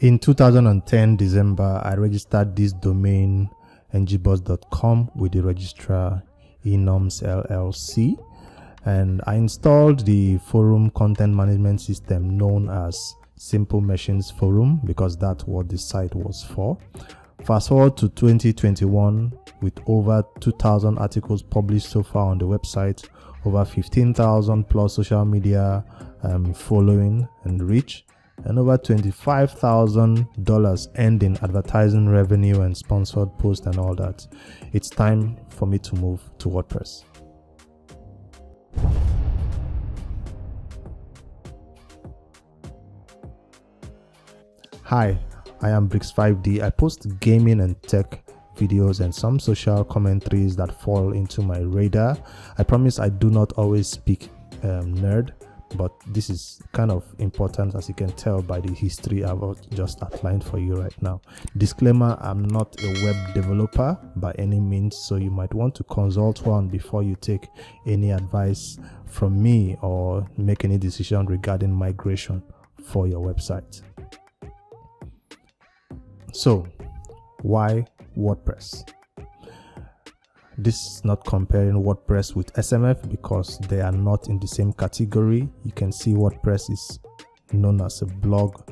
In 2010 December, I registered this domain ngboss.com with the registrar enorms LLC, and I installed the forum content management system known as Simple Machines Forum because that's what the site was for. Fast forward to 2021, with over 2,000 articles published so far on the website, over 15,000 plus social media following and reach, and over $25,000 earned in advertising revenue and sponsored posts and all that. It's time for me to move to WordPress. Hi, I am Bricks5D. I post gaming and tech videos and some social commentaries that fall into my radar. I promise I do not always speak nerd, but this is kind of important, as you can tell by the history I've just outlined for you right now. Disclaimer, I'm not a web developer by any means, so you might want to consult one before you take any advice from me or make any decision regarding migration for your website. So, why WordPress? This is not comparing WordPress with SMF because they are not in the same category. You can see WordPress is known as a blog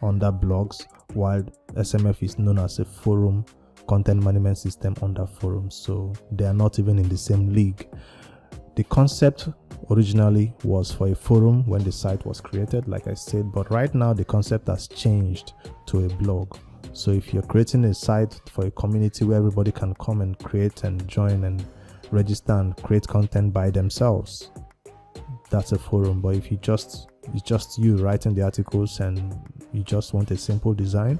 under blogs, while SMF is known as a forum content management system under forums. So they are not even in the same league. The concept originally was for a forum when the site was created, like I said, but right now the concept has changed to a blog. So if you're creating a site for a community where everybody can come and create and join and register and create content by themselves, that's a forum. But if it's just you writing the articles and you just want a simple design,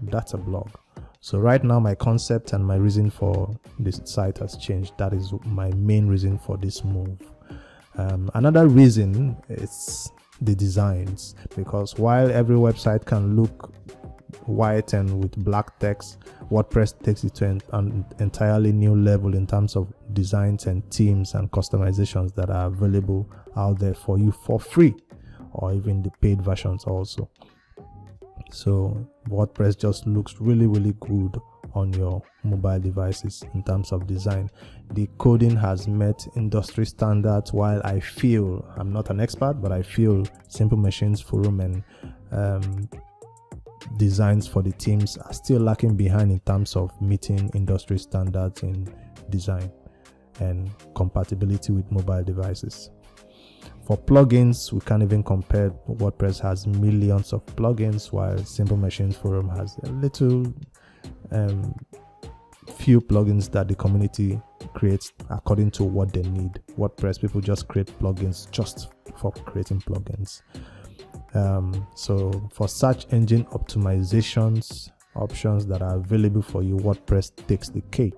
that's a blog. So right now my concept and my reason for this site has changed. That is my main reason for this move. Another reason is the designs, because while every website can look white and with black text, WordPress takes it to an entirely new level in terms of designs and themes and customizations that are available out there for you for free, or even the paid versions also. So WordPress just looks really good on your mobile devices in terms of design. The coding has met industry standards. While I feel, I'm not an expert, but I feel Simple Machines Forum and designs for the teams are still lacking behind in terms of meeting industry standards in design and compatibility with mobile devices. For plugins, we can't even compare. WordPress has millions of plugins, while Simple Machines Forum has a little few plugins that the community creates according to what they need. WordPress people just create plugins just for creating plugins. So for search engine optimizations options that are available for you, WordPress takes the cake.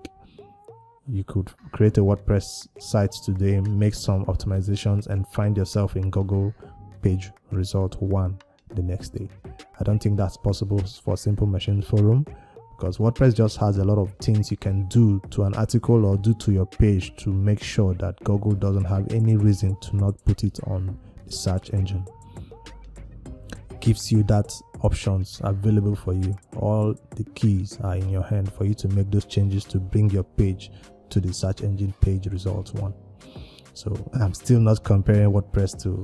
You could create a WordPress site today, make some optimizations, and find yourself in Google page result 1 the next day. I don't think that's possible for Simple Machines Forum, because WordPress just has a lot of things you can do to an article or do to your page to make sure that Google doesn't have any reason to not put it on the search engine. Gives you that options available for you. All the keys are in your hand for you to make those changes to bring your page to the search engine page results 1. So I'm still not comparing WordPress to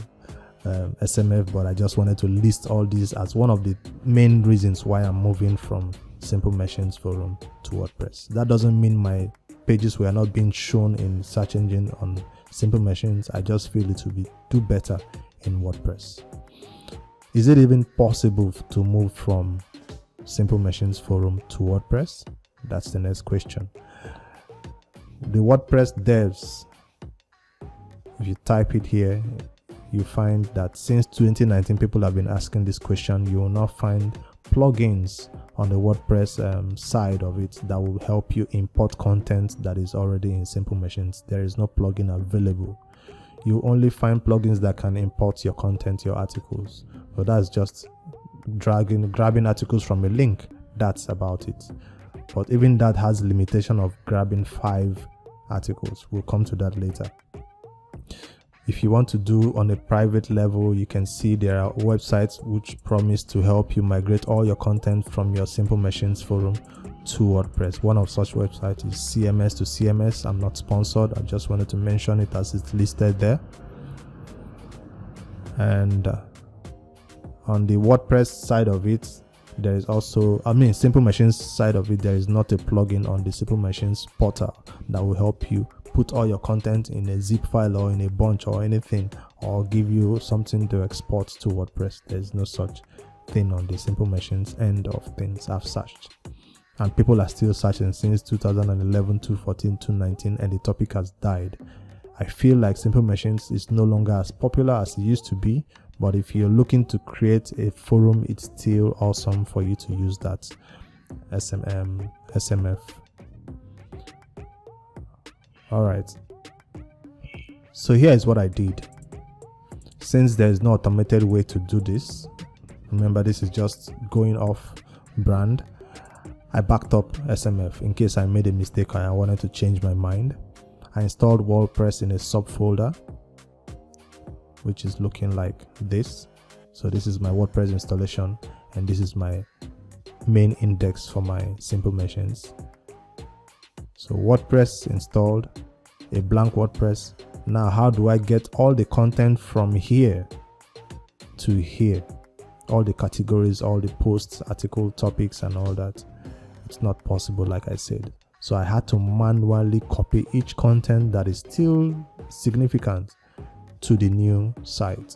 SMF, but I just wanted to list all these as one of the main reasons why I'm moving from Simple Machines Forum to WordPress. That doesn't mean my pages were not being shown in search engine on Simple Machines. I just feel it will do better in WordPress. Is it even possible to move from Simple Machines Forum to WordPress? That's the next question. The WordPress devs, if you type it here, you find that since 2019 people have been asking this question. You will not find plugins on the WordPress side of it that will help you import content that is already in Simple Machines. There is no plugin available. You only find plugins that can import your content, your articles. So that's just grabbing articles from a link. That's about it. But even that has a limitation of grabbing 5 articles. We'll come to that later. If you want to do on a private level, you can see there are websites which promise to help you migrate all your content from your Simple Machines forum to WordPress. One of such websites is CMS to CMS. I'm not sponsored, I just wanted to mention it as it's listed there. And on the WordPress side of it, there is also, Simple Machines side of it, there is not a plugin on the Simple Machines portal that will help you put all your content in a zip file or in a bunch or anything, or give you something to export to WordPress. There is no such thing on the Simple Machines end of things. I've searched, and people are still searching since 2011, 2014, 2019, and the topic has died. I feel like Simple Machines is no longer as popular as it used to be, but if you're looking to create a forum, it's still awesome for you to use that SMF. All right, so here is what I did. Since there is no automated way to do this, remember this is just going off brand, I backed up SMF in case I made a mistake and I wanted to change my mind. I installed WordPress in a subfolder, which is looking like this. So this is my WordPress installation, and this is my main index for my Simple Machines. So WordPress installed, a blank WordPress. Now how do I get all the content from here to here? All the categories, all the posts, article topics and all that. It's not possible, like I said. So I had to manually copy each content that is still significant to the new site.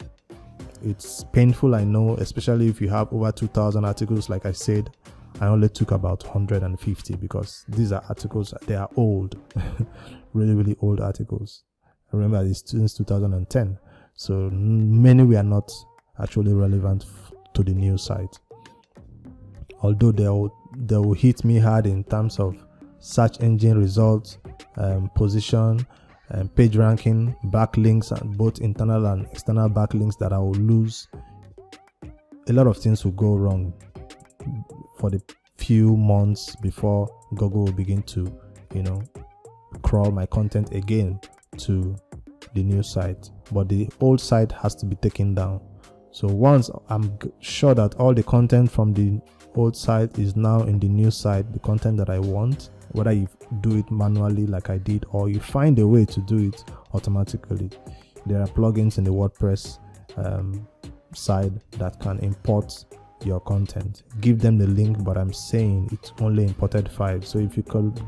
It's painful, I know, especially if you have over 2,000 articles. Like I said, I only took about 150 because these are articles, they are old, really old articles. I remember it's since 2010, so many were not actually relevant to the new site. Although they will hit me hard in terms of search engine results, position, page ranking, backlinks, and both internal and external backlinks that I will lose. A lot of things will go wrong for the few months before Google will begin to, crawl my content again to the new site. But the old site has to be taken down. So once I'm sure that all the content from the old site is now in the new site, the content that I want, whether you do it manually like I did or you find a way to do it automatically, there are plugins in the WordPress side that can import your content. Give them the link, but I'm saying it's only imported 5. So if you could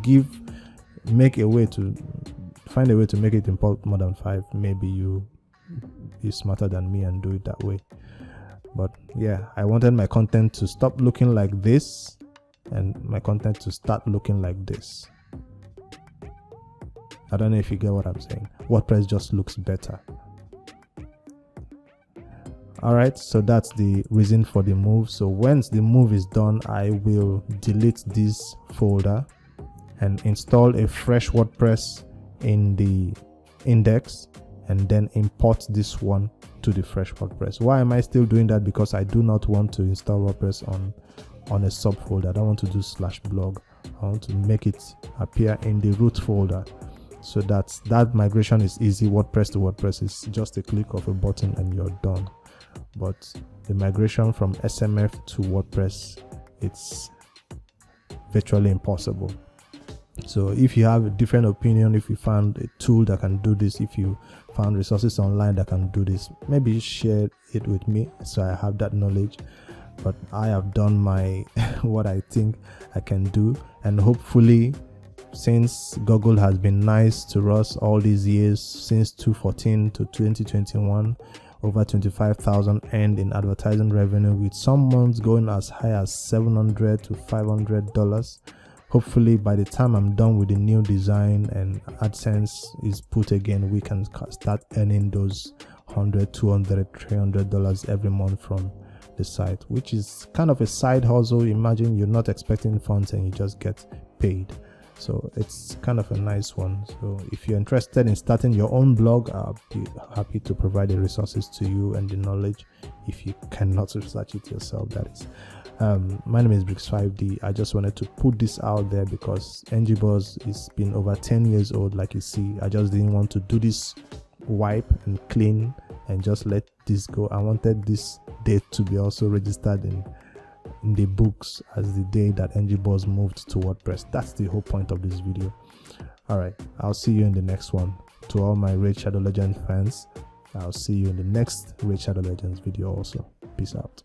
find a way to make it import more than 5, maybe you're smarter than me and do it that way. But yeah, I wanted my content to stop looking like this and my content to start looking like this. I don't know if you get what I'm saying. WordPress just looks better. Alright, so that's the reason for the move. So once the move is done, I will delete this folder and install a fresh WordPress in the index, and then import this one to the fresh WordPress. Why am I still doing that? Because I do not want to install WordPress on a subfolder. I don't want to do /blog. I want to make it appear in the root folder. So that migration is easy. WordPress to WordPress is just a click of a button and you're done. But the migration from SMF to WordPress, it's virtually impossible. So if you have a different opinion, if you found a tool that can do this, if you found resources online that can do this, maybe share it with me so I have that knowledge. But I have done my what I think I can do, and hopefully, since Google has been nice to us all these years, since 2014 to 2021, over 25,000 earned in advertising revenue, with some months going as high as $700 to $500. Hopefully by the time I'm done with the new design and AdSense is put again, we can start earning those $100, $200, $300 every month from the site, which is kind of a side hustle. Imagine you're not expecting funds and you just get paid. So it's kind of a nice one. So if you're interested in starting your own blog, I'll be happy to provide the resources to you and the knowledge if you cannot research it yourself, that is. My name is Bricks5D. I just wanted to put this out there because NGBuzz has been over 10 years old, like you see. I just didn't want to do this wipe and clean and just let this go. I wanted this date to be also registered in the books as the day that NGBuzz moved to WordPress. That's the whole point of this video. All right, I'll see you in the next one. To all my Raid Shadow Legends fans, I'll see you in the next Raid Shadow Legends video also. Peace out.